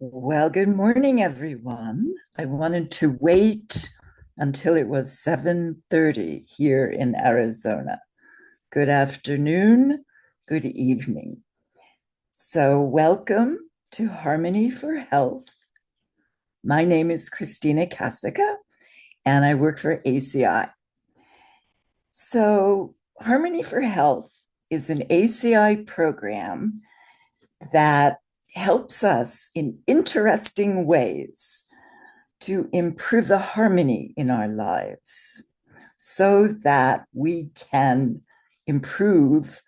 Well, good morning, everyone. I wanted to wait until it was 7:30 here in Arizona. Good afternoon, good evening. So, welcome to Harmony for Health. My name is Christina Kasica, and I work for ACI. So, Harmony for Health is an ACI program that helps us in interesting ways to improve the harmony in our lives so that we can improve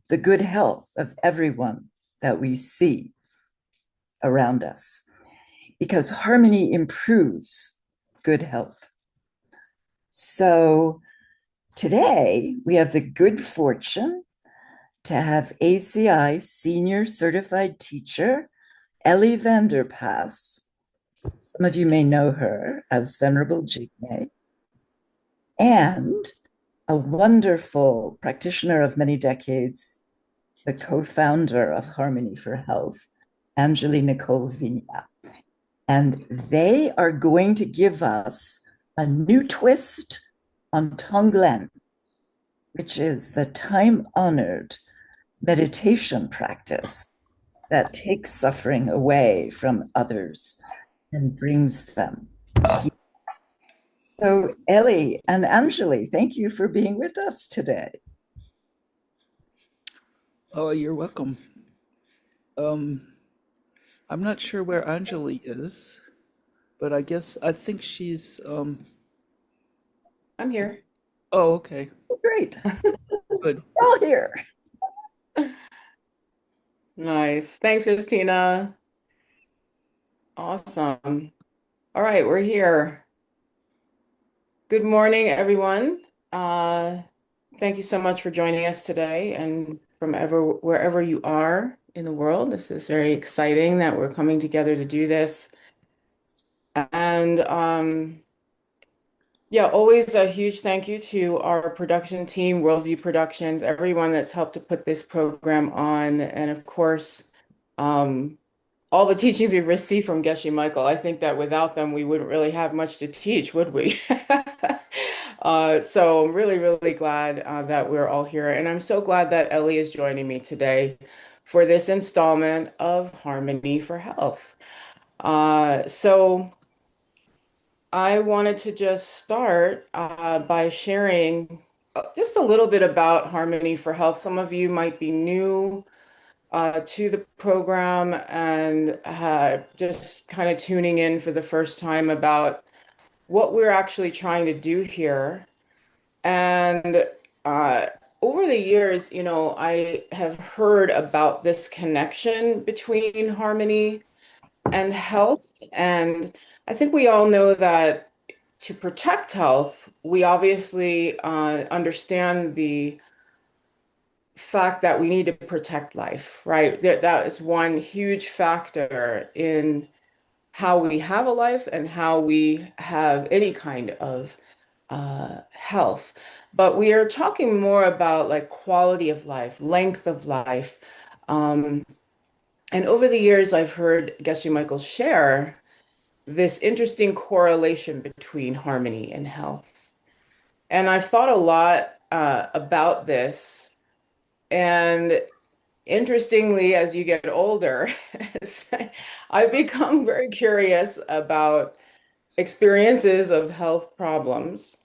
the good health of everyone that we see around us. Because harmony improves good health. So today we have the good fortune to have ACI Senior Certified Teacher Elly Vanderpass. Some of you may know her as Venerable Jigme, and a wonderful practitioner of many decades, the co-founder of Harmony for Health, Angeli Nicole Vigna. And they are going to give us a new twist on Tonglen, which is the time-honored meditation practice that takes suffering away from others and brings them here. So, Elly and Angeli, thank you for being with us today. Oh, you're welcome. Um, I'm not sure where Anjali is, but I think she's I'm here. oh, okay. Great. Good. We're all here. Nice. Thanks, Christina. Awesome. All right, we're here. Good morning, everyone. Uh, Thank you so much for joining us today and from wherever you are in the world. This is very exciting that we're coming together to do this. And yeah, always a huge thank you to our production team, Worldview Productions, everyone that's helped to put this program on, and of course, um, all the teachings we've received from Geshe Michael. I think that without them, we wouldn't really have much to teach, would we? So I'm really, really glad that we're all here. And I'm so glad that Elly is joining me today for this installment of Harmony for Health. So I wanted to just start by sharing just a little bit about Harmony for Health. Some of you might be new to the program and just kind of tuning in for the first time about what we're actually trying to do here. And uh, over the years, I have heard about this connection between harmony and health. And I think we all know that to protect health, we obviously understand the fact that we need to protect life, right? That is one huge factor in how we have a life and how we have any kind of health. But we are talking more about like quality of life, length of life. Um, and over the years, I've heard Geshe Michael share this interesting correlation between harmony and health. And I've thought a lot about this. And interestingly, as you get older, I've become very curious about experiences of health problems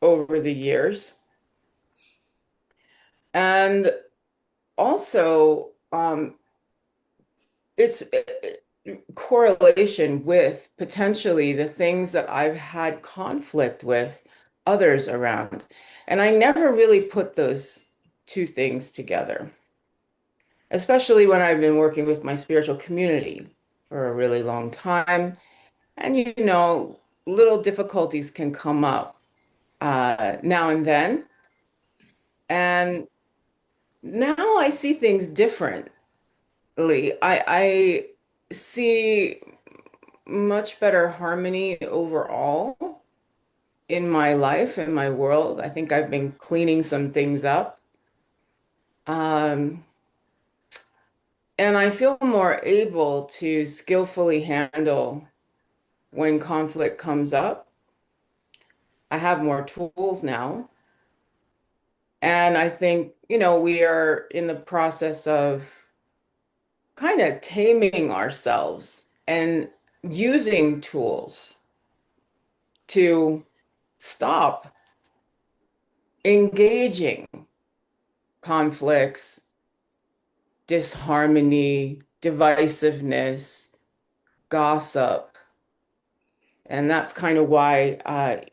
over the years. And also, it's correlation with potentially the things that I've had conflict with others around. And I never really put those two things together, especially when I've been working with my spiritual community for a really long time. And little difficulties can come up now and then. And now I see things differently. I see much better harmony overall in my life, in my world. I think I've been cleaning some things up. Um, And I feel more able to skillfully handle when conflict comes up. I have more tools now. And I think, we are in the process of kind of taming ourselves and using tools to stop engaging conflicts, disharmony, divisiveness, gossip. And that's kind of why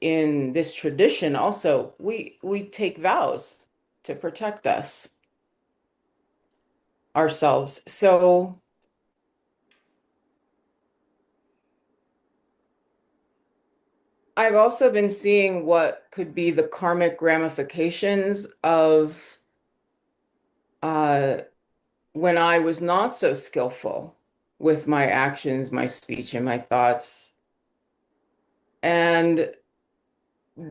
in this tradition also we take vows to protect us ourselves. So I've also been seeing what could be the karmic ramifications of uh, when I was not so skillful with my actions, my speech, and my thoughts. And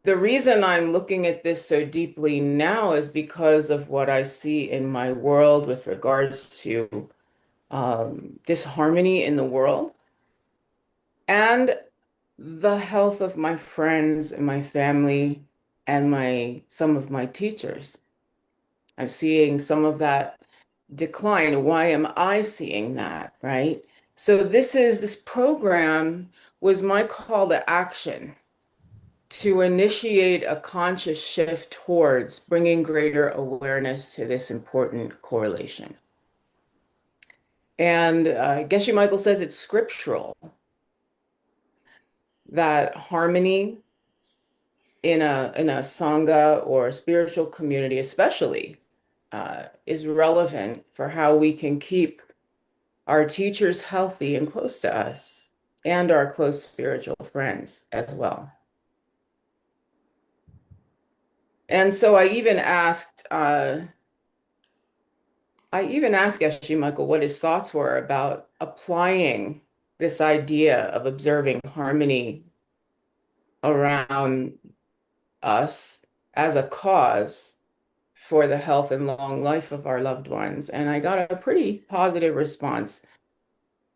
the reason I'm looking at this so deeply now is because of what I see in my world with regards to disharmony in the world and the health of my friends and my family and some of my teachers. I'm seeing some of that decline. Why am I seeing that, right? So this program was my call to action to initiate a conscious shift towards bringing greater awareness to this important correlation. And Geshe Michael says it's scriptural that harmony in a sangha or a spiritual community, especially, is relevant for how we can keep our teachers healthy and close to us, and our close spiritual friends as well. And so I even asked Geshe Michael what his thoughts were about applying this idea of observing harmony around us as a cause for the health and long life of our loved ones. And I got a pretty positive response.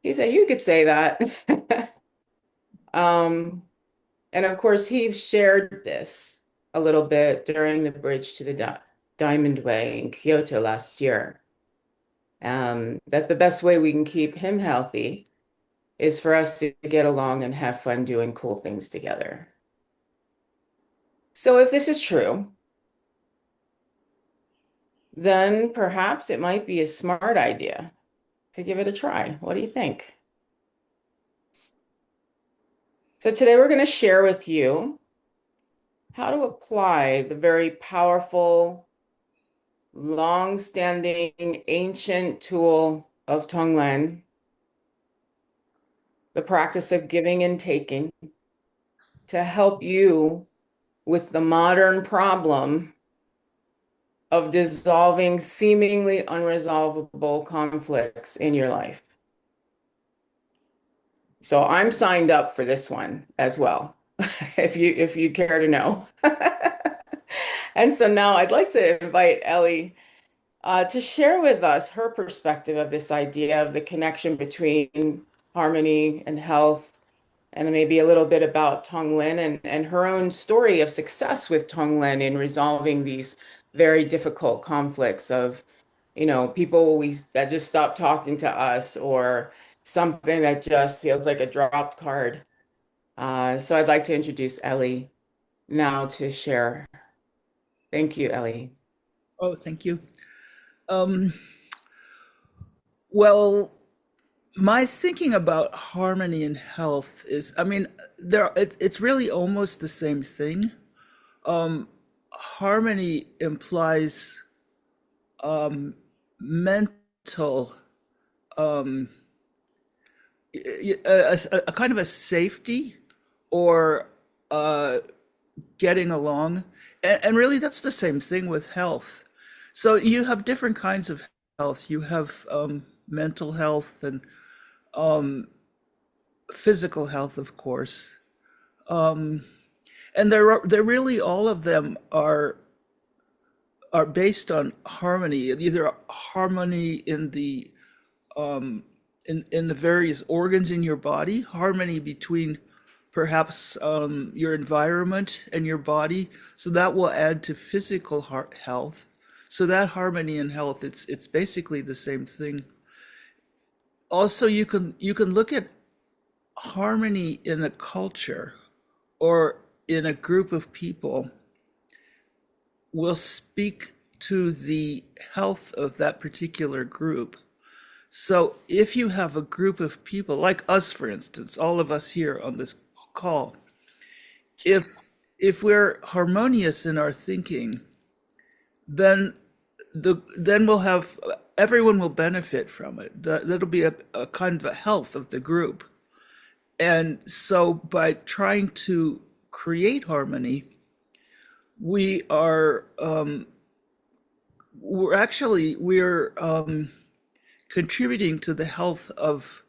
He said, "You could say that." Um, and of course, he shared this a little bit during the Bridge to the Diamond Way in Kyoto last year. That the best way we can keep him healthy is for us to get along and have fun doing cool things together. So if this is true, then perhaps it might be a smart idea to give it a try. What do you think? So today we're going to share with you how to apply the very powerful, long-standing, ancient tool of Tonglen, the practice of giving and taking, to help you with the modern problem of dissolving seemingly unresolvable conflicts in your life. So I'm signed up for this one as well, if you care to know. And so now I'd like to invite Elly to share with us her perspective of this idea of the connection between harmony and health, and maybe a little bit about Tonglen and her own story of success with Tonglen in resolving these very difficult conflicts of, people that just stop talking to us, or something that just feels like a dropped card. So I'd like to introduce Elly now to share. Thank you, Elly. Oh, thank you. Um, well, my thinking about harmony and health is, I mean, it's really almost the same thing. Harmony implies mental, um, a kind of a safety, or uh, getting along. And really, that's the same thing with health. So you have different kinds of health. You have mental health and physical health, of course. And they're really, all of them are based on harmony, either harmony in the in the various organs in your body, harmony between perhaps your environment and your body. So that will add to physical health. So that harmony and health, it's basically the same thing. Also, you can look at harmony in a culture or in a group of people will speak to the health of that particular group. So if you have a group of people like us, for instance, all of us here on this call, if we're harmonious in our thinking, then we'll have everyone will benefit from it. That'll be a kind of a health of the group. And so by trying to create harmony, we are we're contributing to the health of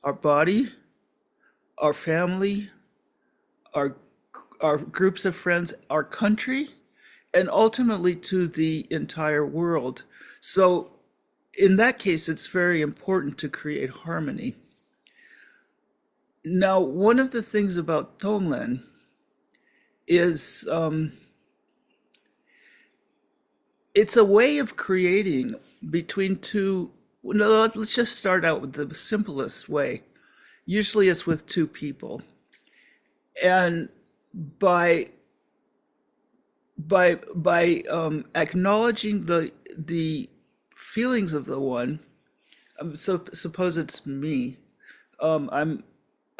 our body, our family, our groups of friends, our country, and ultimately to the entire world. So in that case, it's very important to create harmony. Now, one of the things about Tonglen is it's a way of creating between two. No, let's just start out with the simplest way. Usually it's with two people. And by acknowledging the feelings of the one, so suppose it's me, I'm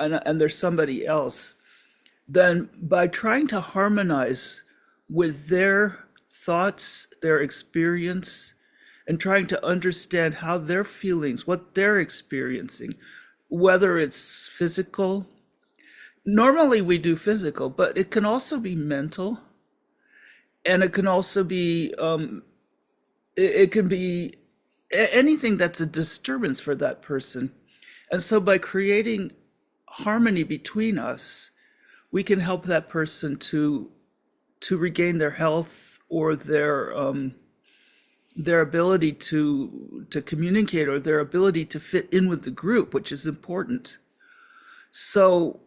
and there's somebody else, then by trying to harmonize with their thoughts, their experience, and trying to understand how their feelings, what they're experiencing, whether it's physical. Normally we do physical, but it can also be mental, and it can also be it can be anything that's a disturbance for that person. And so by creating harmony between us, we can help that person to regain their health or their ability to communicate or their ability to fit in with the group, which is important. So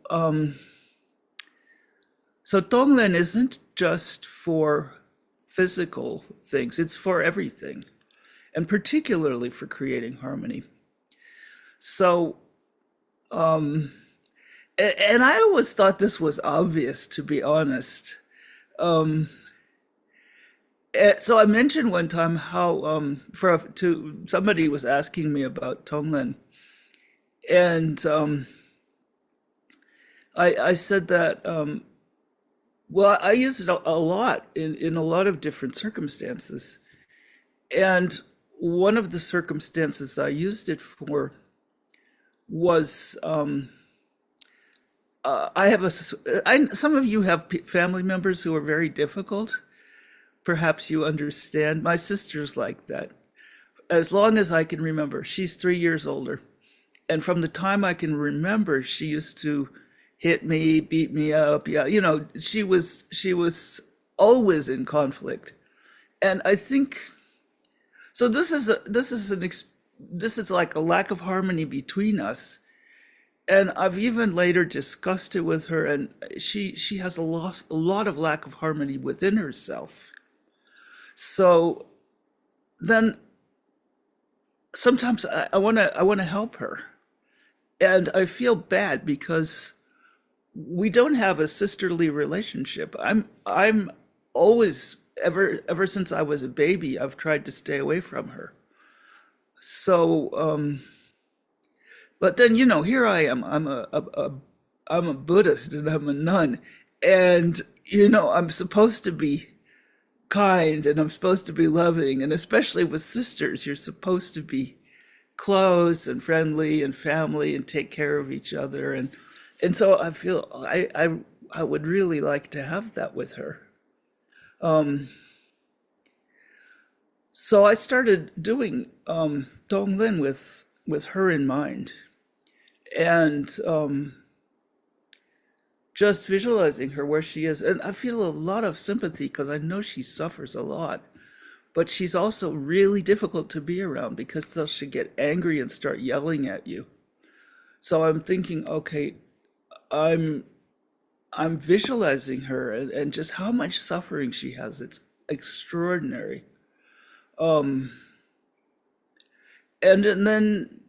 so Tonglen isn't just for physical things, it's for everything, and particularly for creating harmony. So and I always thought this was obvious, to be honest. So I mentioned one time how somebody was asking me about Tonglen, and I said that well, I use it a lot in a lot of different circumstances, and one of the circumstances I used it for was some of you have family members who are very difficult. Perhaps you understand. My sister's like that. As long as I can remember, she's 3 years older. And from the time I can remember, she used to hit me, beat me up. Yeah, she was always in conflict. And I think so this is like a lack of harmony between us. And I've even later discussed it with her, and she has a lot of lack of harmony within herself. So then sometimes I want to help her, and I feel bad because we don't have a sisterly relationship. I'm always ever since I was a baby, I've tried to stay away from her. So but then here I am. I'm a Buddhist and I'm a nun, and I'm supposed to be kind and I'm supposed to be loving, and especially with sisters, you're supposed to be close and friendly and family and take care of each other, and so I feel I would really like to have that with her. So I started doing Tonglen with her in mind, and just visualizing her where she is. And I feel a lot of sympathy because I know she suffers a lot. but she's also really difficult to be around because she'll get angry and start yelling at you. So I'm thinking, okay, I'm I'm visualizing her and just how much suffering she has. It's extraordinary. Um, and then,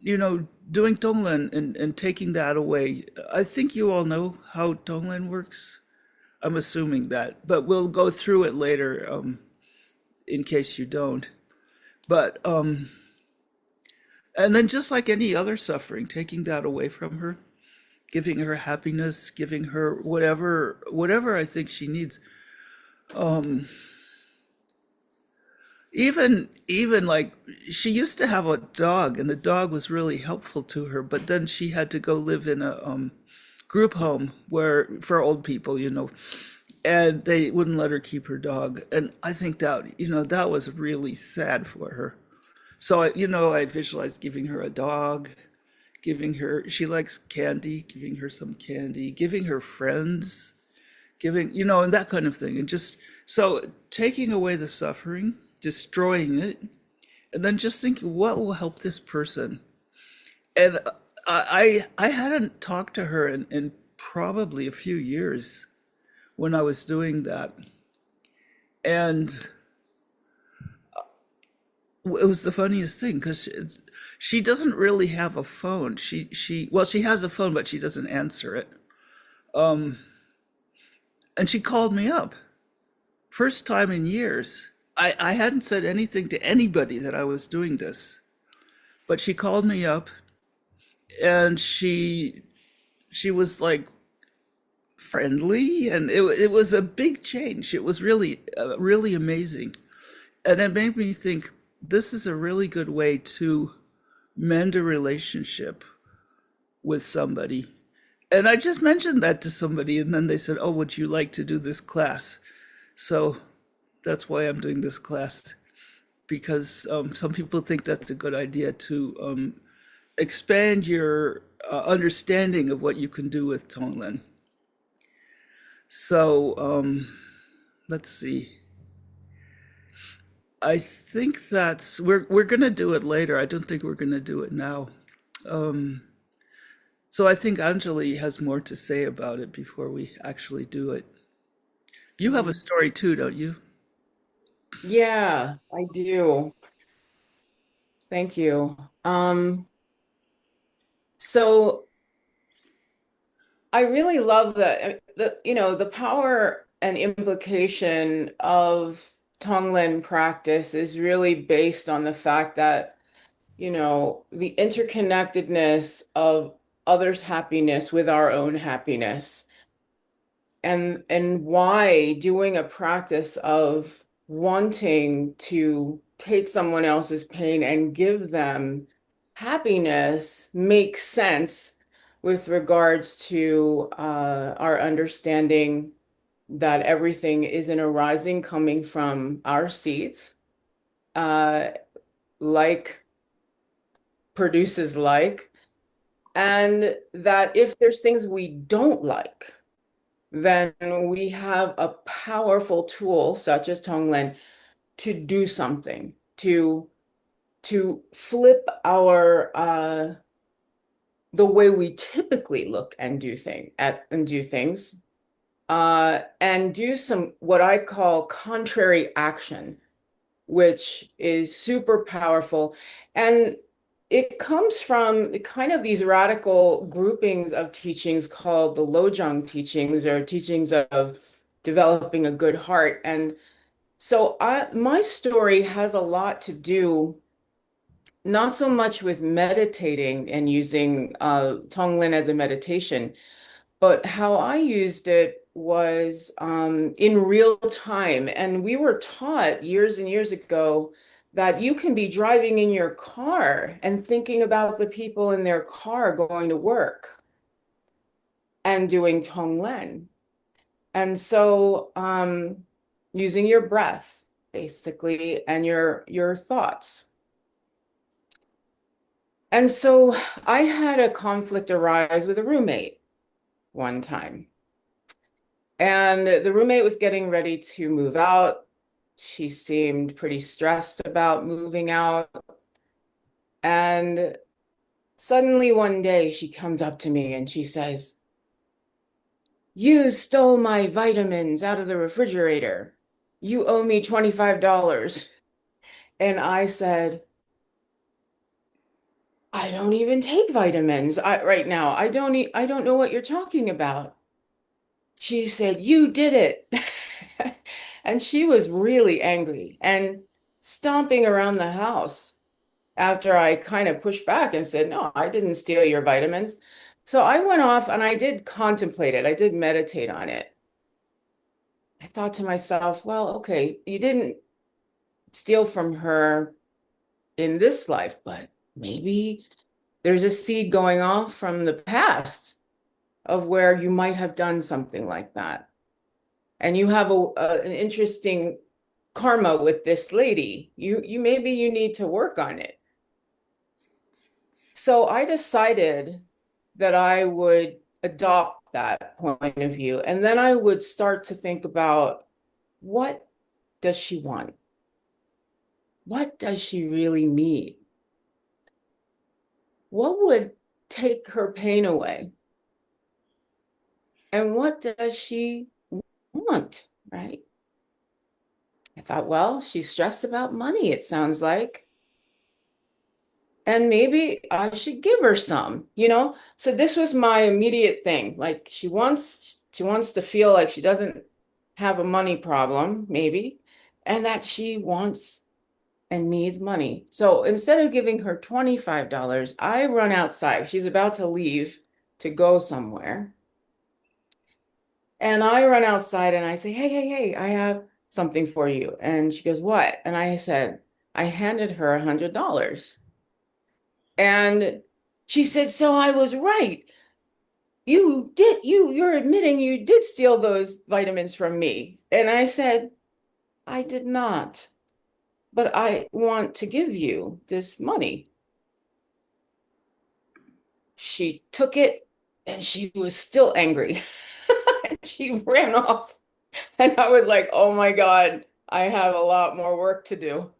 doing Tonglen and taking that away. I think you all know how Tonglen works. I'm assuming that, but we'll go through it later, in case you don't. But and then just like any other suffering, taking that away from her, giving her happiness, giving her whatever I think she needs. Um, even like she used to have a dog, and the dog was really helpful to her, but then she had to go live in a group home where for old people, and they wouldn't let her keep her dog. And I think that was really sad for her. So I visualized giving her a dog, she likes candy, giving her some candy, giving her friends, and that kind of thing. And just so taking away the suffering, destroying it, and then just thinking, what will help this person? And I hadn't talked to her in probably a few years when I was doing that. And it was the funniest thing because she doesn't really have a phone. She has a phone, but she doesn't answer it. Um, and she called me up, first time in years. I hadn't said anything to anybody that I was doing this, but she called me up and she was like friendly, and it was a big change. It was really amazing, and it made me think this is a really good way to mend a relationship with somebody. And I just mentioned that to somebody, and then they said, "Oh, would you like to do this class?" So that's why I'm doing this class, because some people think that's a good idea to expand your understanding of what you can do with Tonglen. So let's see. I think we're gonna do it later. I don't think we're gonna do it now. Um, so I think Anjali has more to say about it before we actually do it. You have a Mhm. story too, don't you? Yeah, I do. Thank you. So I really love the power and implication of Tonglen practice is really based on the fact that, the interconnectedness of others' happiness with our own happiness. And why doing a practice of wanting to take someone else's pain and give them happiness makes sense with regards to our understanding that everything is an arising coming from our seeds, uh, like produces like, and that if there's things we don't like, then we have a powerful tool such as Tonglen to do something, to flip our the way we typically look and do things, and do some what I call contrary action, which is super powerful. And it comes from kind of these radical groupings of teachings called the Lojong teachings, or teachings of developing a good heart. And so my story has a lot to do not so much with meditating and using Tonglen as a meditation, but how I used it was in real time. And we were taught years and years ago that you can be driving in your car and thinking about the people in their car going to work and doing Tonglen. And so using your breath, basically, and your thoughts. And so I had a conflict arise with a roommate one time. And the roommate was getting ready to move out. She seemed pretty stressed about moving out. And suddenly one day she comes up to me and she says, "You stole my vitamins out of the refrigerator. You owe me $25." And I said, "I don't even take vitamins right now. I don't know what you're talking about." She said, "You did it." And she was really angry and stomping around the house after I kind of pushed back and said, "No, I didn't steal your vitamins." So I went off and I did contemplate it. I did meditate on it. I thought to myself, well, okay, you didn't steal from her in this life, but maybe there's a seed going off from the past of where you might have done something like that. And you have an interesting karma with this lady. You maybe you need to work on it. So I decided that I would adopt that point of view. And then I would start to think about, what does she want? What does she really need? What would take her pain away? And what does she want, right? I thought, well, she's stressed about money, it sounds like. And maybe I should give her some, you know? So this was my immediate thing. Like she wants to feel like she doesn't have a money problem, maybe, and that she wants and needs money. So instead of giving her $25, I run outside. She's about to leave to go somewhere. And I run outside and I say, "Hey, hey, hey, I have something for you." And she goes, "What?" And I said, I handed her $100. And she said, "So I was right. You're admitting you did steal those vitamins from me." And I said, "I did not, but I want to give you this money." She took it and she was still angry. And she ran off. And I was like, oh my God, I have a lot more work to do.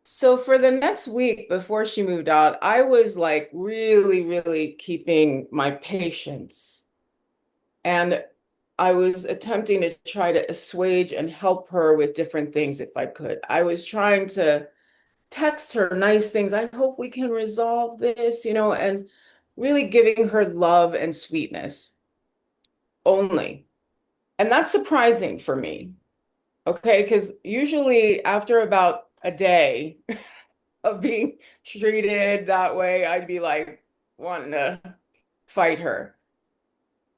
So for the next week before she moved out, I was like really, really keeping my patience. And I was attempting to try to assuage and help her with different things if I could. I was trying to text her nice things. "I hope we can resolve this," and really giving her love and sweetness only. And that's surprising for me. Okay, because usually after about a day of being treated that way, I'd be like wanting to fight her.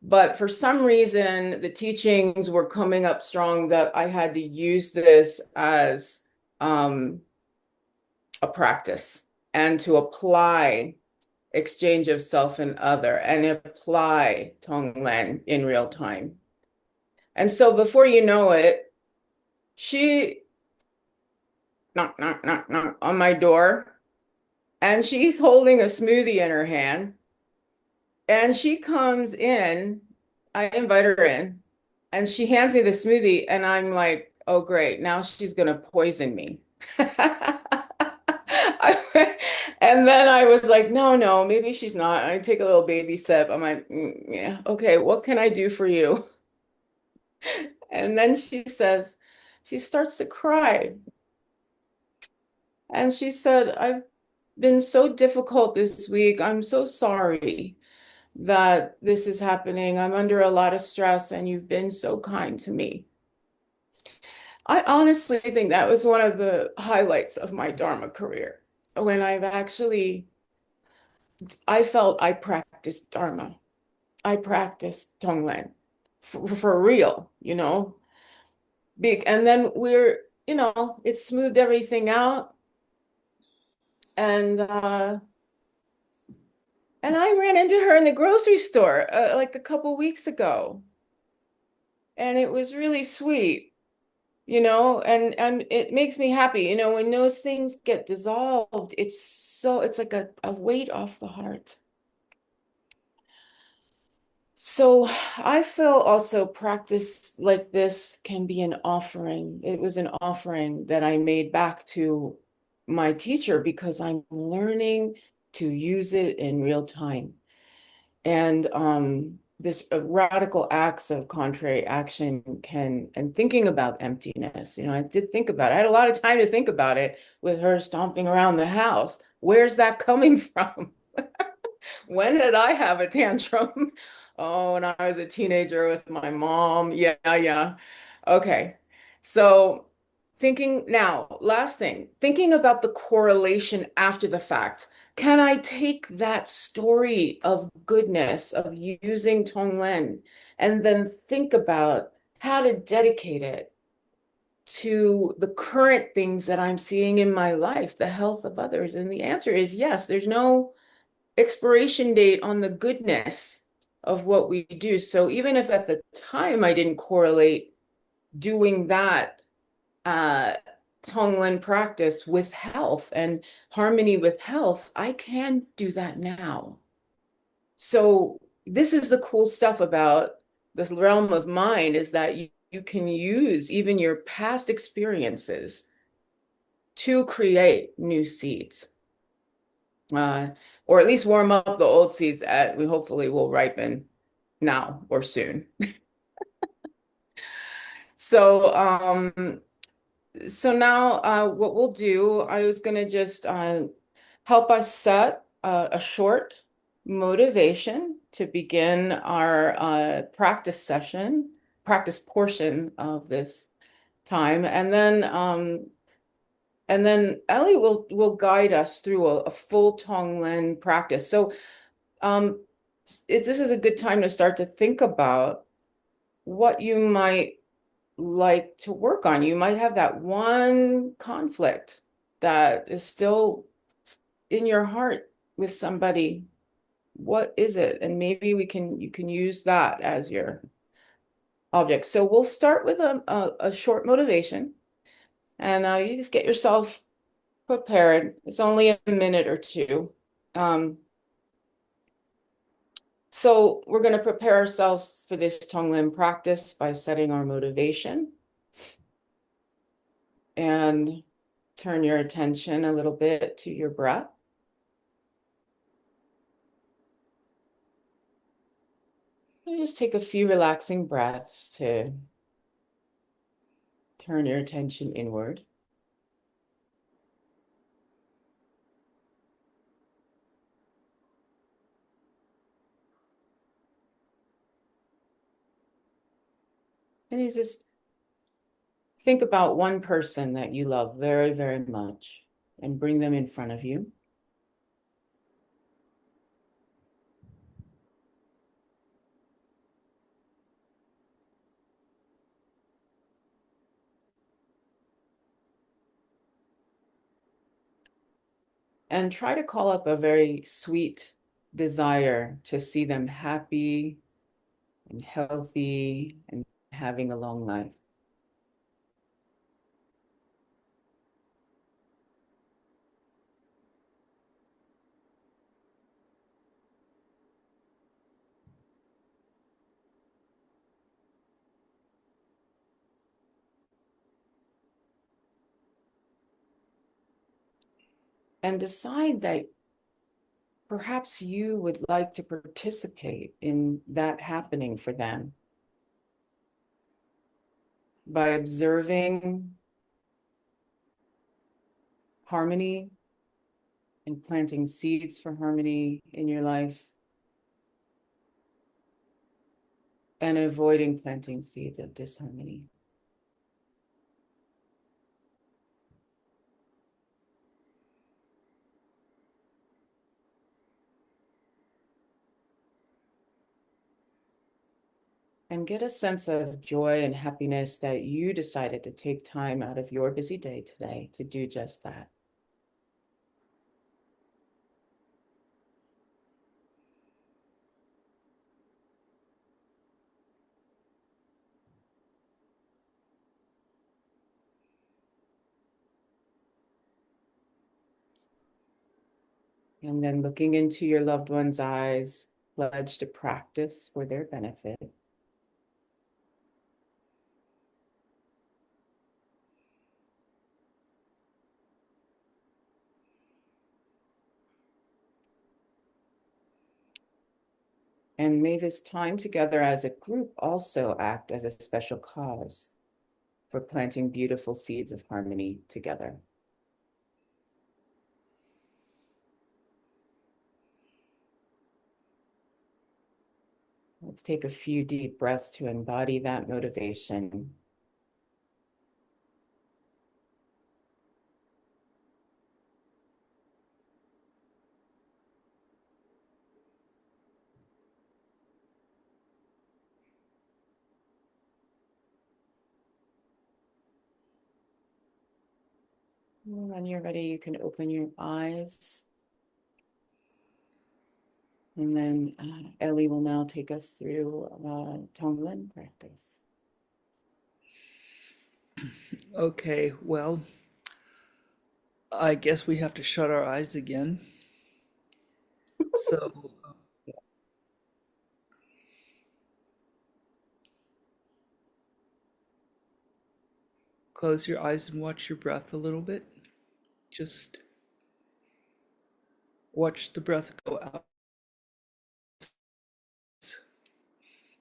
But for some reason, the teachings were coming up strong that I had to use this as a practice and to apply exchange of self and other and apply Tonglen in real time. And so before you know it, she knock, knock, knock, knock on my door, and she's holding a smoothie in her hand. And she comes in, I invite her in, and she hands me the smoothie, and I'm like, oh, great, now she's gonna poison me. And then I was like, no, no, maybe she's not. I take a little baby sip. I'm like, yeah, okay, what can I do for you?" And then she starts to cry. And she said, "I've been so difficult this week. I'm so sorry that this is happening. I'm under a lot of stress, and you've been so kind to me." I honestly think that was one of the highlights of my Dharma career, when I felt I practiced Dharma. I practiced Tonglen for real, Big. And then it smoothed everything out. And I ran into her in the grocery store like a couple weeks ago. And it was really sweet, and it makes me happy, when those things get dissolved, it's like a weight off the heart. So I feel also practice like this can be an offering. It was an offering that I made back to my teacher because I'm learning to use it in real time. And this radical acts of contrary action can, and thinking about emptiness, I did think about it. I had a lot of time to think about it with her stomping around the house. Where's that coming from? When did I have a tantrum? Oh, when I was a teenager with my mom. Yeah, yeah. Okay. So thinking now, last thing, thinking about the correlation after the fact. Can I take that story of goodness, of using Tonglen, and then think about how to dedicate it to the current things that I'm seeing in my life, the health of others? And the answer is yes. There's no expiration date on the goodness of what we do. So even if at the time I didn't correlate doing that uh, Tonglen practice with health and harmony with health, I can do that now. So this is the cool stuff about this realm of mind is that you can use even your past experiences to create new seeds. uh, or at least warm up the old seeds at we hopefully will ripen now or soon. So so now what we'll do, I was going to just help us set a short motivation to begin our practice portion of this time, and then Elly will guide us through a full Tonglen practice. So this is a good time to start to think about what you might like to work on. You might have that one conflict that is still in your heart with somebody. What is it? And maybe you can use that as your object. So we'll start with a short motivation, and you just get yourself prepared. It's only a minute or two. Um, So we're going to prepare ourselves for this Tonglen practice by setting our motivation and turn your attention a little bit to your breath. And just take a few relaxing breaths to turn your attention inward. And you just think about one person that you love very, very much and bring them in front of you. And try to call up a very sweet desire to see them happy and healthy and having a long life. And decide that perhaps you would like to participate in that happening for them by observing harmony and planting seeds for harmony in your life and avoiding planting seeds of disharmony. And get a sense of joy and happiness that you decided to take time out of your busy day today to do just that. And then looking into your loved one's eyes pledge to practice for their benefit. And may this time together as a group also act as a special cause for planting beautiful seeds of harmony together. Let's take a few deep breaths to embody that motivation. When you're ready, you can open your eyes. And then Elly will now take us through Tonglen practice. Okay, well, I guess we have to shut our eyes again. So close your eyes and watch your breath a little bit. Just watch the breath go out.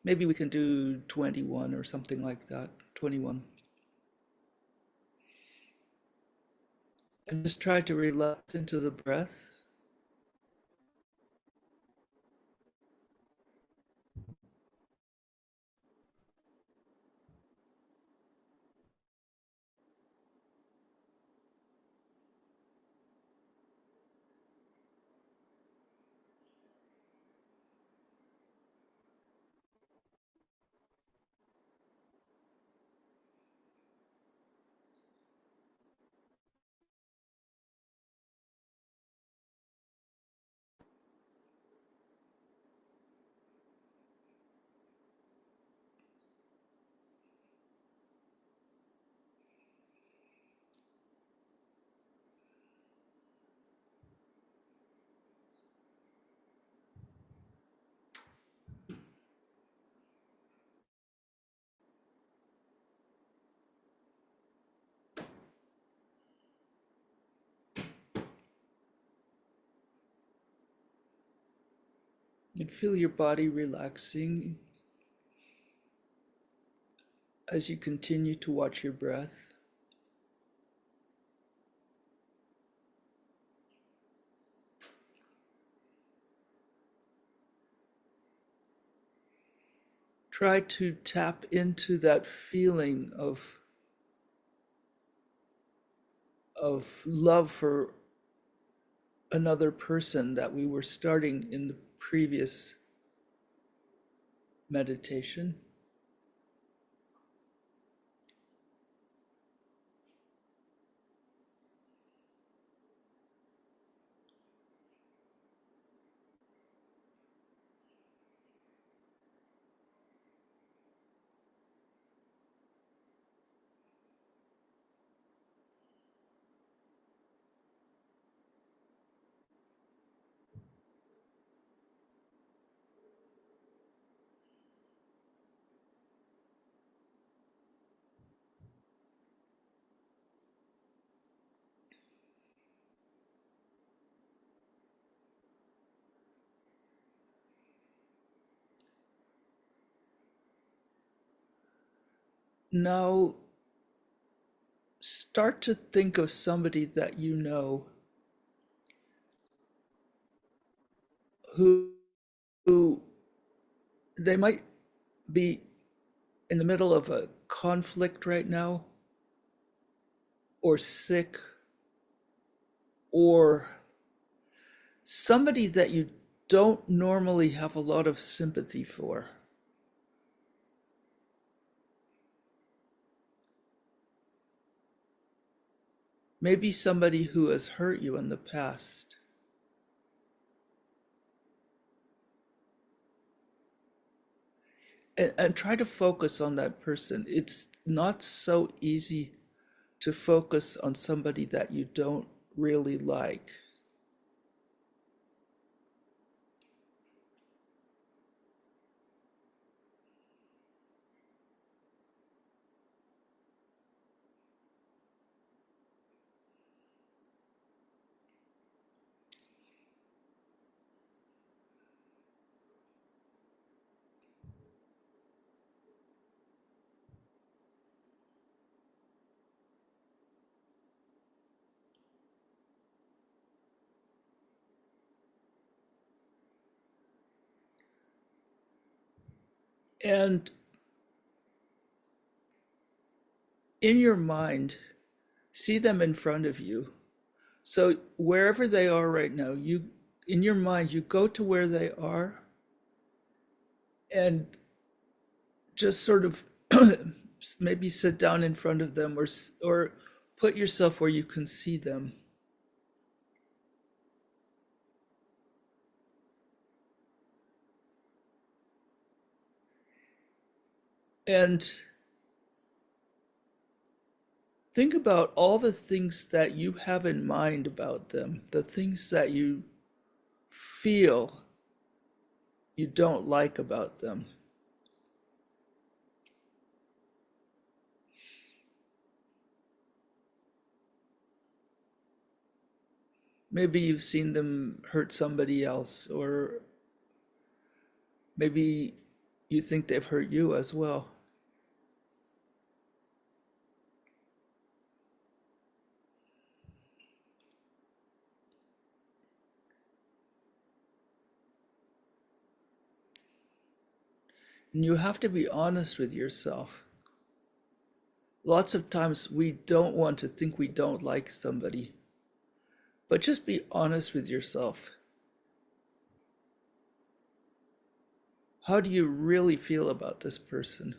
Maybe we can do 21 or something like that. 21. And just try to relax into the breath. And feel your body relaxing as you continue to watch your breath. Try to tap into that feeling of love for another person that we were starting in the previous meditation. Now start to think of somebody that you know who, who they might be in the middle of a conflict right now, or sick, or somebody that you don't normally have a lot of sympathy for. Maybe somebody who has hurt you in the past. And try to focus on that person. It's not so easy to focus on somebody that you don't really like. And in your mind, see them in front of you. So wherever they are right now, you in your mind, you go to where they are and just sort of maybe sit down in front of them, or put yourself where you can see them. And think about all the things that you have in mind about them, the things that you feel you don't like about them. Maybe you've seen them hurt somebody else, or maybe you think they've hurt you as well. And you have to be honest with yourself. Lots of times we don't want to think we don't like somebody, but just be honest with yourself. How do you really feel about this person?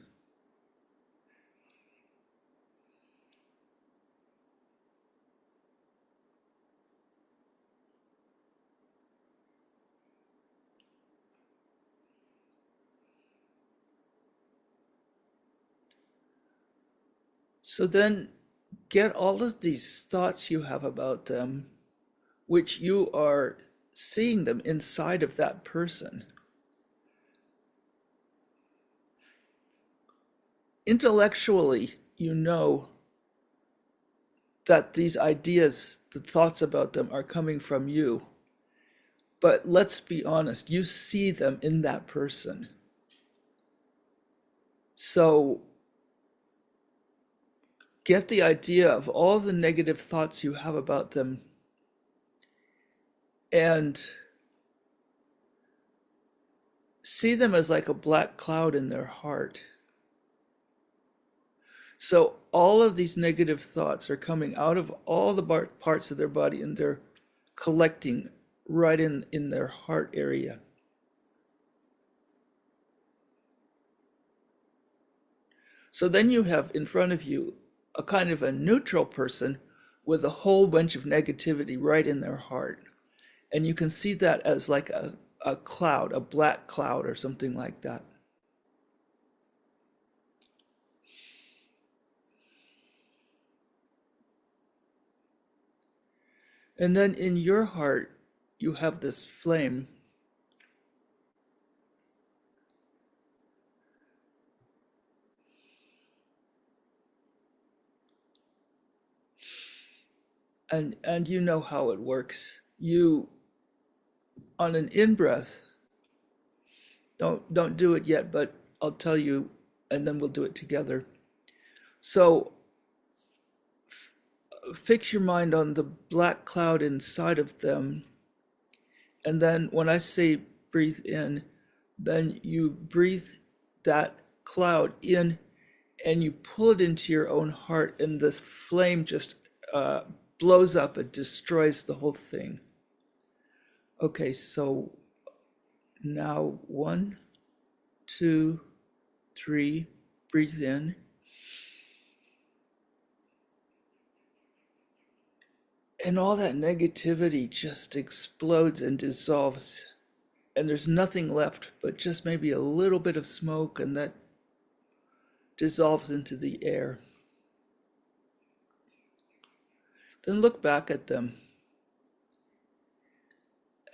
So then get all of these thoughts you have about them, which you are seeing them inside of that person. Intellectually, you know that these ideas, the thoughts about them, are coming from you. But let's be honest, you see them in that person. So get the idea of all the negative thoughts you have about them and see them as like a black cloud in their heart. So all of these negative thoughts are coming out of all the parts of their body, and they're collecting right in their heart area. So then you have in front of you a kind of a neutral person with a whole bunch of negativity right in their heart. And you can see that as like a cloud, a black cloud or something like that. And then in your heart, you have this flame. And you know how it works. You, on an in-breath, don't do it yet, but I'll tell you, and then we'll do it together. So fix your mind on the black cloud inside of them, and then when I say breathe in, then you breathe that cloud in and you pull it into your own heart, and this flame just blows up and destroys the whole thing. Okay, so now 1, 2, 3, breathe in. And all that negativity just explodes and dissolves. And there's nothing left but just maybe a little bit of smoke, and that dissolves into the air. Then look back at them.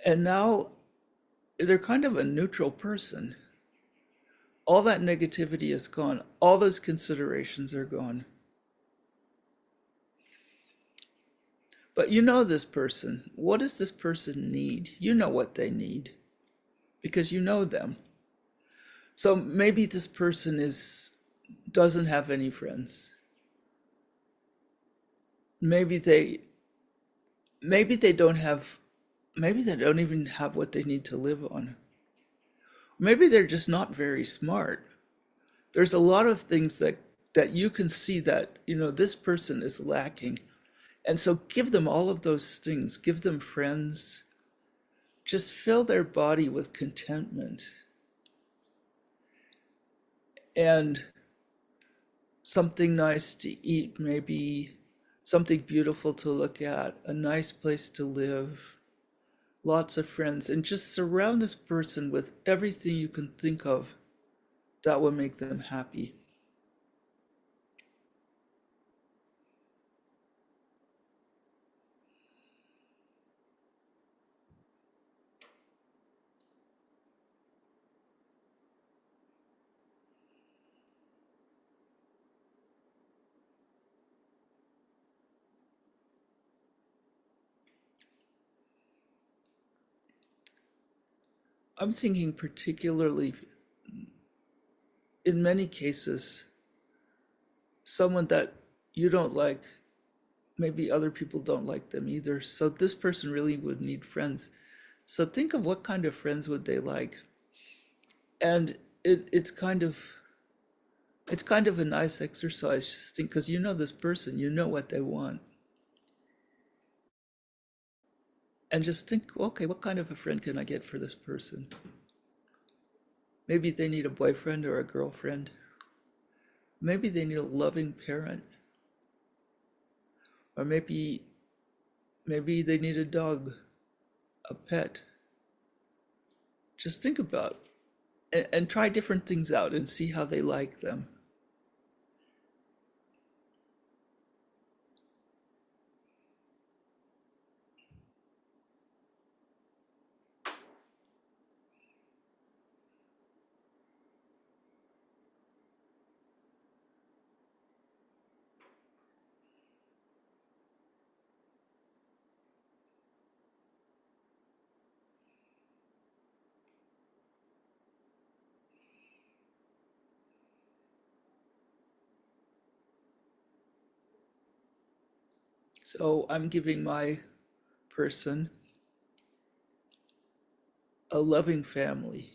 And now they're kind of a neutral person. All that negativity is gone. All those considerations are gone. But you know this person. What does this person need? You know what they need because you know them. So maybe this person doesn't have any friends. Maybe they don't even have what they need to live on. Maybe they're just not very smart. There's a lot of things that you can see that, this person is lacking. And so give them all of those things. Give them friends. Just fill their body with contentment and something nice to eat, maybe something beautiful to look at, a nice place to live, lots of friends, and just surround this person with everything you can think of that will make them happy. I'm thinking particularly in many cases, someone that you don't like, maybe other people don't like them either. So this person really would need friends. So think of what kind of friends would they like. And it's kind of a nice exercise. Just think, because you know this person, you know what they want. And just think, okay, what kind of a friend can I get for this person? Maybe they need a boyfriend or a girlfriend. Maybe they need a loving parent. Or maybe they need a dog, a pet. Just think about and try different things out and see how they like them. So I'm giving my person a loving family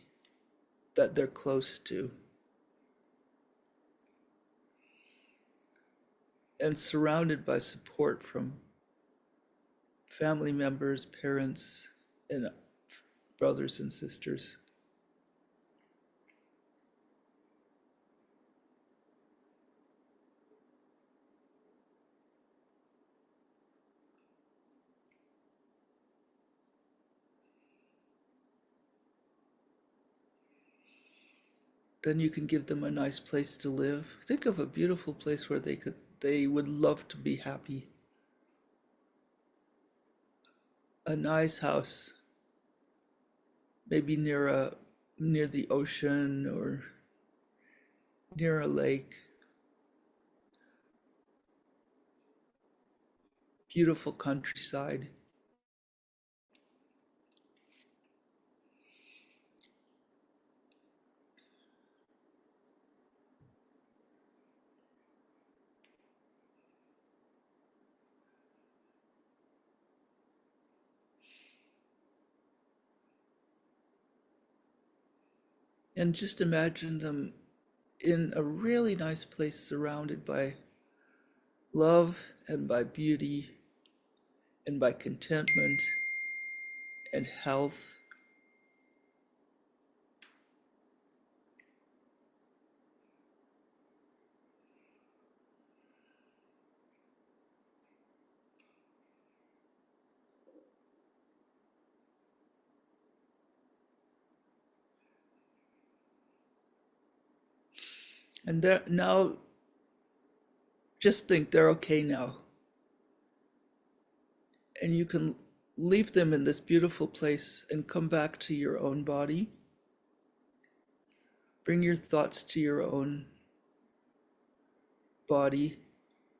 that they're close to and surrounded by support from family members, parents, and brothers and sisters. Then you can give them a nice place to live. Think of a beautiful place where they would love to be happy. A nice house, maybe near the ocean or near a lake. Beautiful countryside. And just imagine them in a really nice place surrounded by love and by beauty and by contentment and health. And now just think they're okay now. And you can leave them in this beautiful place and come back to your own body. Bring your thoughts to your own body,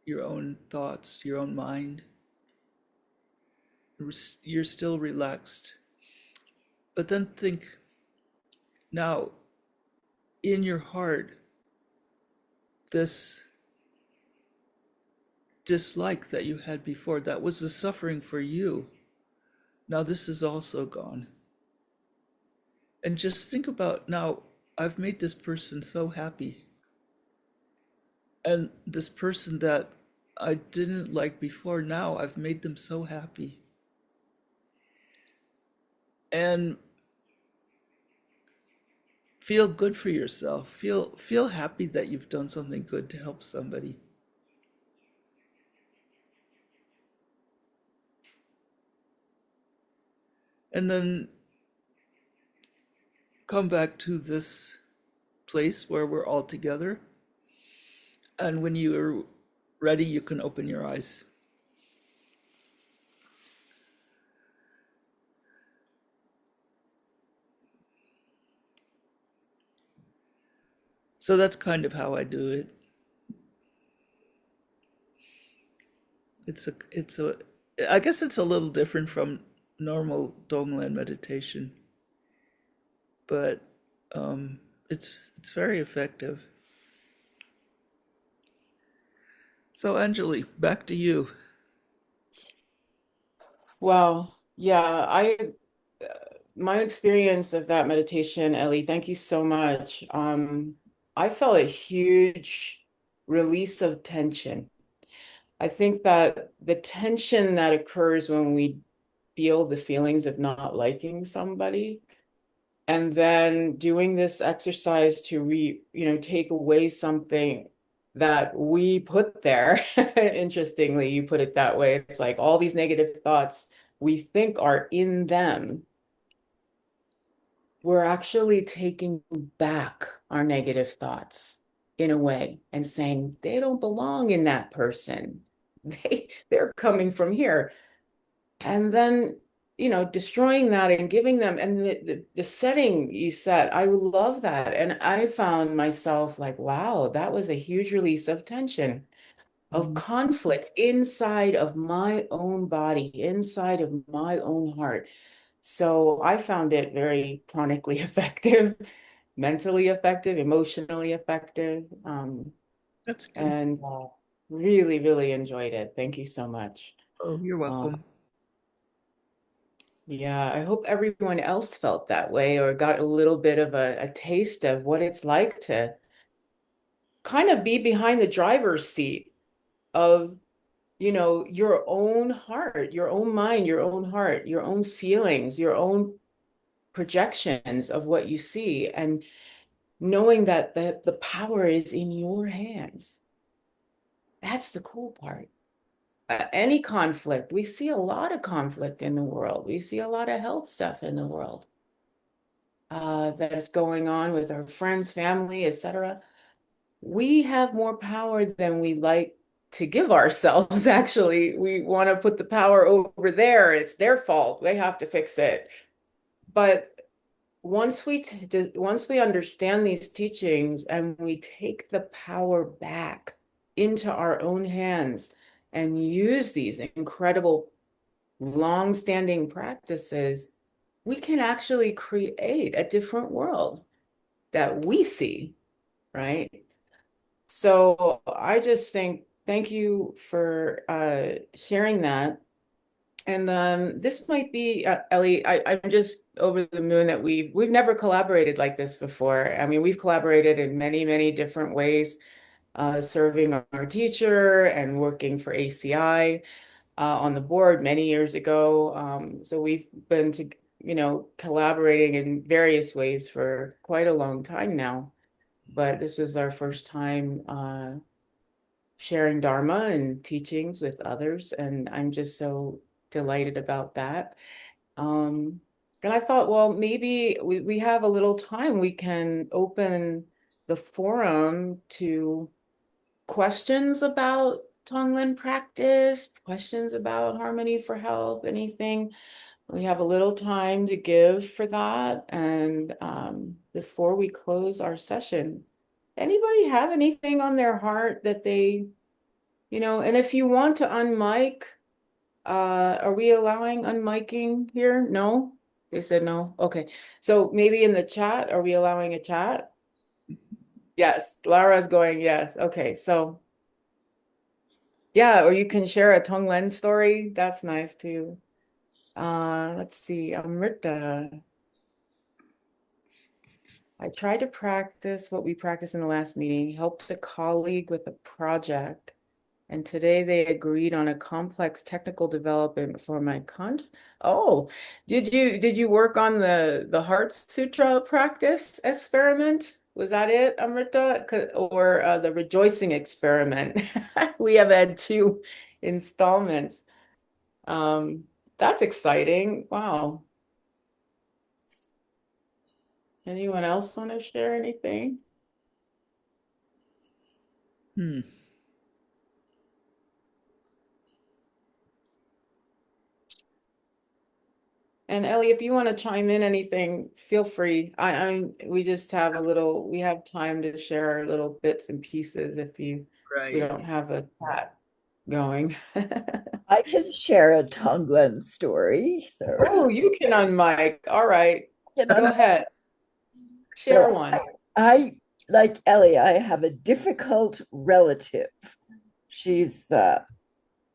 your own thoughts, your own mind. You're still relaxed. But then think now, in your heart, this dislike that you had before, that was the suffering for you. Now this is also gone. And just think about now, I've made this person so happy. And this person that I didn't like before, now I've made them so happy. And feel good for yourself. Feel happy that you've done something good to help somebody. And then come back to this place where we're all together. And when you're ready, you can open your eyes. So that's kind of how I do it. It's a I guess it's a little different from normal Donglen meditation, but it's very effective. So Anjali, back to you. Well, yeah, my experience of that meditation, Ellie, thank you so much. I felt a huge release of tension. I think that the tension that occurs when we feel the feelings of not liking somebody, and then doing this exercise to take away something that we put there. Interestingly, you put it that way. It's like all these negative thoughts we think are in them. We're actually taking back our negative thoughts in a way and saying they don't belong in that person. They're coming from here. And then destroying that and giving them, and the setting you set, I love that. And I found myself like, wow, that was a huge release of tension, of Mhm. conflict inside of my own body, inside of my own heart. So I found it very chronically effective, mentally effective, emotionally effective, That's good. and really, really enjoyed it. Thank you so much. Oh, you're Uh, welcome. Yeah, I hope everyone else felt that way or got a little bit of a taste of what it's like to kind of be behind the driver's seat of, your own heart, your own mind, your own heart, your own feelings, your own projections of what you see, and knowing that the power is in your hands. That's the cool part. Any conflict, we see a lot of conflict in the world. We see a lot of health stuff in the world. That is going on with our friends, family, etc. We have more power than we like to give ourselves. Actually, we want to put the power over there. It's their fault. They have to fix it. But once we understand these teachings and we take the power back into our own hands and use these incredible long-standing practices, we can actually create a different world that we see, right? So I just think thank you for sharing that. And this might be Ellie. I'm just over the moon that we've never collaborated like this before. I mean, we've collaborated in many, many different ways, serving our teacher and working for ACI on the board many years ago. So we've been collaborating in various ways for quite a long time now. But this was our first time sharing Dharma and teachings with others, and I'm just so delighted about that. Um, and I thought, well, maybe we have a little time. We can open the forum to questions about Tonglen practice, questions about Harmony for Health, anything. We have a little time to give for that. And before we close our session, anybody have anything on their heart that and if you want to unmic, are we allowing unmiking here? No? They said no. Okay. So maybe in the chat, are we allowing a chat? Yes. Lara's going, yes. Okay. So yeah, or you can share a Tonglen story. That's nice too. Let's see. Amrita. I tried to practice what we practiced in the last meeting, helped a colleague with a project, and today they agreed on a complex technical development for my Oh, did you work on the Heart Sutra practice experiment? Was that it, Amrita? Or the rejoicing experiment? We have had two installments. Um, that's exciting. Wow. Anyone else want to share anything? Hmm. And Ellie, if you want to chime in anything, feel free. We just have we have time to share our little bits and pieces if we Right. don't have a chat going. I can share a Tonglen story. So, Oh, you can unmic. All right, you go know, ahead. so Share one. I, like Elly, I have a difficult relative. She's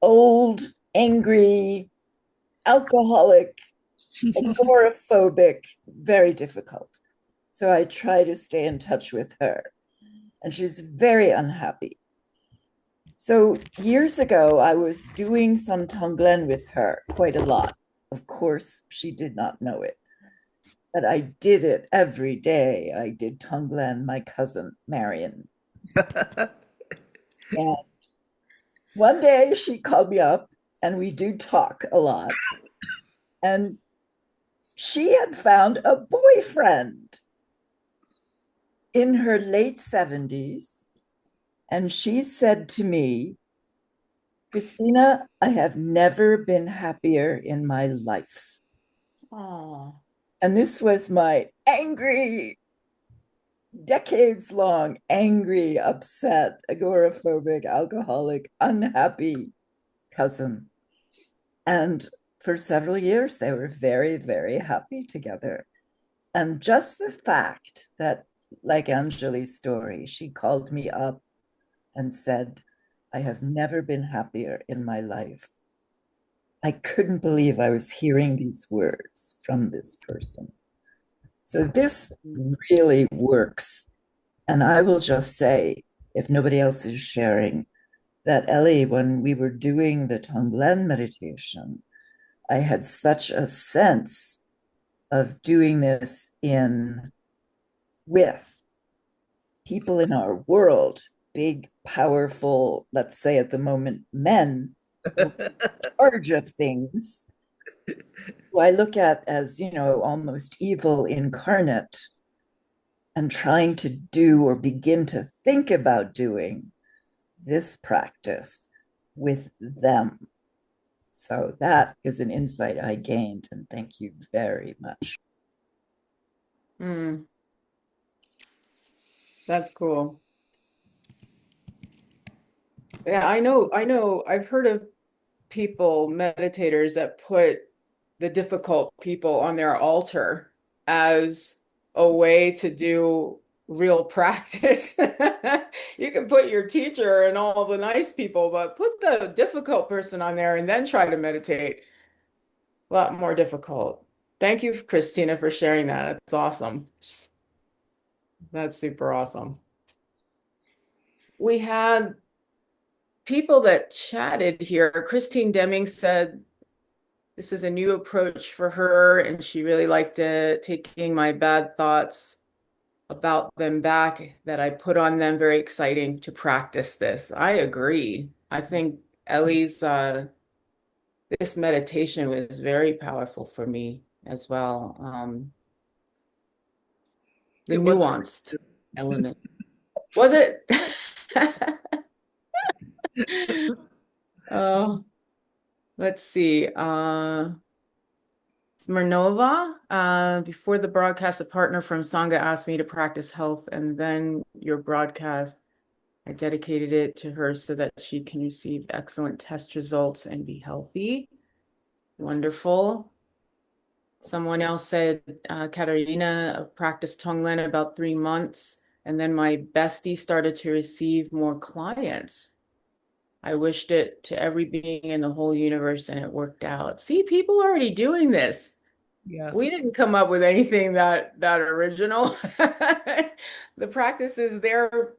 old, angry, alcoholic, agoraphobic, very difficult. So I try to stay in touch with her, and she's very unhappy. So years ago, I was doing some Tonglen with her quite a lot. Of course, she did not know it, but I did it every day. I did Tonglen, my cousin Marion. And one day she called me up, and we do talk a lot. And she had found a boyfriend in her late 70s. And she said to me, Christina, I have never been happier in my life. Oh, And this was my angry, decades long, angry, upset, agoraphobic, alcoholic, unhappy cousin. And for several years, they were very, very happy together. And just the fact that, like Anjali's story, she called me up and said, I have never been happier in my life. I couldn't believe I was hearing these words from this person. So this really works. And I will just say, if nobody else is sharing, that Elly, when we were doing the Tonglen meditation, I had such a sense of doing this in with people in our world, big, powerful, let's say at the moment, men who are in charge of things, who I look at as, almost evil incarnate, and trying to do or begin to think about doing this practice with them. So that is an insight I gained, and thank you very much. that's cool. Yeah, I've heard of people, meditators that put the difficult people on their altar as a way to do real practice. You can put your teacher and all the nice people, but put the difficult person on there and then try to meditate. A lot more difficult. Thank you, Christina, for sharing that. That's awesome. That's super awesome. We had people that chatted here. Christine Deming said this was a new approach for her, and she really liked it, taking my bad thoughts about them back that I put on them. Very exciting to practice this. I agree. I think Elly's this meditation was very powerful for me as well. The It was. nuanced element. Was it? Oh, let's see. Smirnova, before the broadcast, a partner from Sangha asked me to practice health, and then your broadcast, I dedicated it to her so that she can receive excellent test results and be healthy. Wonderful. Someone else said, Katarina practiced Tonglen about 3 months, and then my bestie started to receive more clients. I wished it to every being in the whole universe, and it worked out. See, people are already doing this. Yeah. We didn't come up with anything that original. The practice is there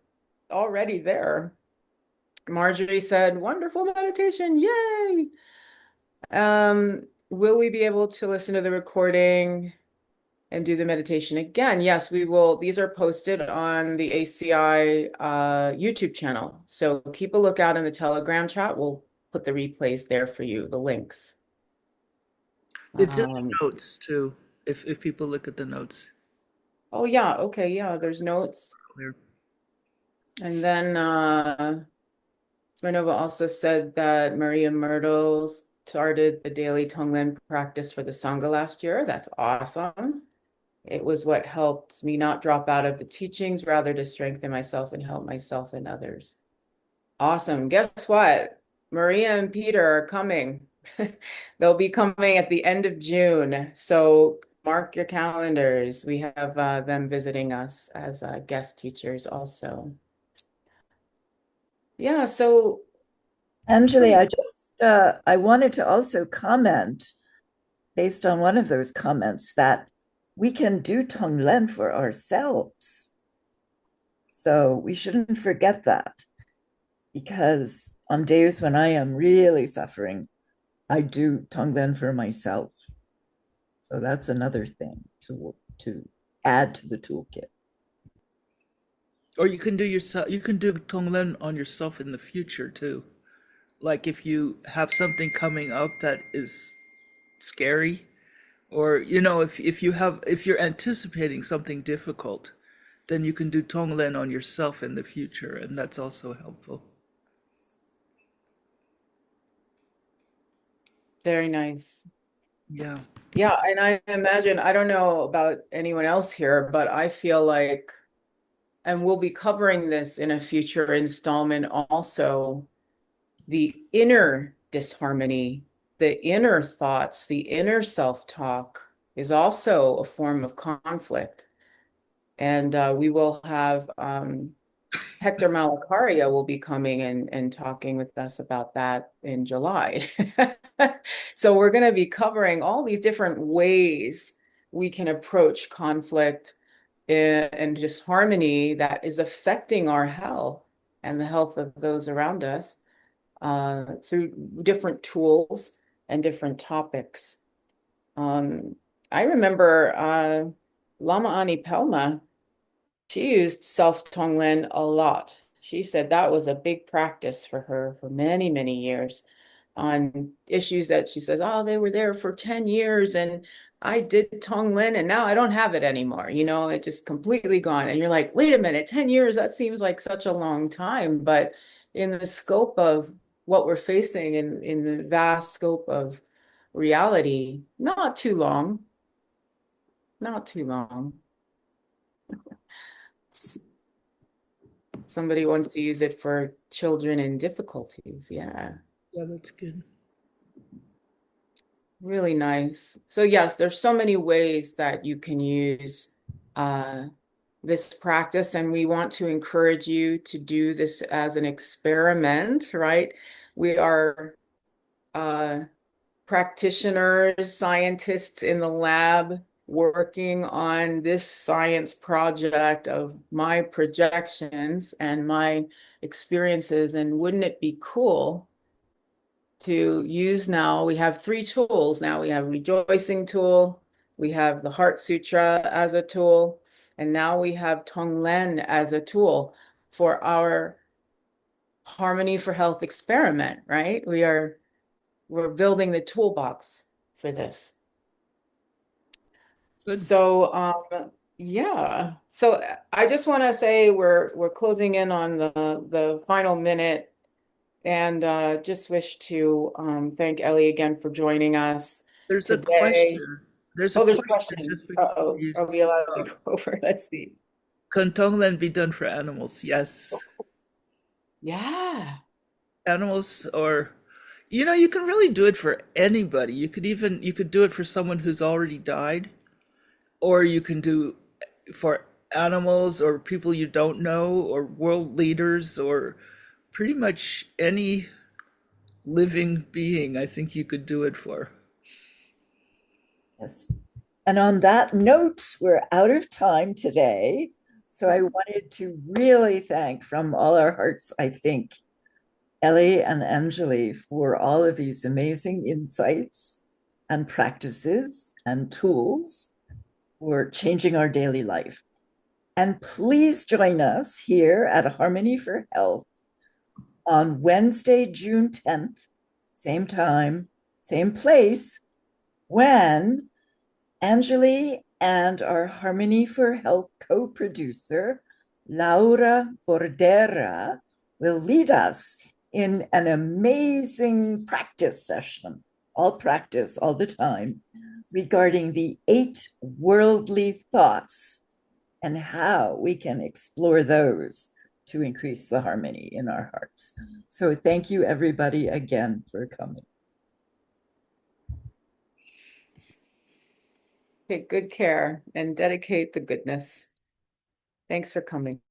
already there. Marjorie said, "Wonderful meditation, yay!" Will we be able to listen to the recording and do the meditation again? Yes, we will. These are posted on the ACI YouTube channel. So keep a lookout in the Telegram chat. We'll put the replays there for you, the links. It's in Um, the notes too, if people look at the notes. oh yeah, okay, yeah, there's notes. There. And then Smirnova also said that Maria Myrtle started the daily Tonglen practice for the Sangha last year. That's awesome. It was what helped me not drop out of the teachings, rather to strengthen myself and help myself and others. Awesome. Guess what? Maria and Peter are coming. They'll be coming at the end of June. So mark your calendars. We have them visiting us as guest teachers also. Yeah, so Anjali, pretty. I wanted to also comment based on one of those comments that we can do Tonglen for ourselves. So we shouldn't forget that because on days when I am really suffering, I do Tonglen for myself. So that's another thing to add to the toolkit. Or you can do Tonglen on yourself in the future too. Like if you have something coming up that is scary, or if you're anticipating something difficult, then you can do Tonglen on yourself in the future, and that's also helpful. Very nice. Yeah. Yeah, and I imagine, I don't know about anyone else here, but I feel like, and we'll be covering this in a future installment also, the inner disharmony, the inner thoughts, the inner self-talk is also a form of conflict. And we will have Hector Malacaria will be coming and talking with us about that in July. So we're going to be covering all these different ways we can approach conflict and disharmony that is affecting our health and the health of those around us through different tools and different topics. Um, I remember Lama Ani Pelma, she used self-Tonglen a lot. She said that was a big practice for her for many, many years on issues that she says, oh, they were there for 10 years and I did Tonglen and now I don't have it anymore. You know, it just completely gone. And you're like, wait a minute, 10 years, that seems like such a long time. But in the scope of what we're facing in the vast scope of reality, not too long, not too long. Somebody wants to use it for children in difficulties. Yeah, Yeah, that's good. really nice. So yes, there's so many ways that you can use uh, this practice, and we want to encourage you to do this as an experiment, right? We are uh, practitioners, scientists in the lab working on this science project of my projections and my experiences. And wouldn't it be cool to use now? We have three tools now. We have rejoicing tool, we have the Heart Sutra as a tool, and now we have Tonglen as a tool for our Harmony for Health experiment, right? We're building the toolbox for this. Good. So yeah. So I just want to say we're closing in on the final minute and just wish to thank Elly again for joining us There's a today. question. There's a Oh, there's a question question. just before Uh-oh. you Are we allowed to stop. go over? Let's see. Can Tonglen be done for animals? Yes. Yeah. Animals or you can really do it for anybody. You could do it for someone who's already died, or you can do for animals or people you don't know or world leaders or pretty much any living being I think you could do it for. Yes. And on that note, we're out of time today. So I wanted to really thank from all our hearts, I think, Elly and Anjali for all of these amazing insights and practices and tools for changing our daily life. And please join us here at Harmony for Health on Wednesday, June 10th, same time, same place, when Anjali and our Harmony for Health co-producer, Laura Bordera, will lead us in an amazing practice session, all practice all the time, regarding the 8 worldly thoughts and how we can explore those to increase the harmony in our hearts. So thank you everybody again for coming. Take good care and dedicate the goodness. Thanks for coming.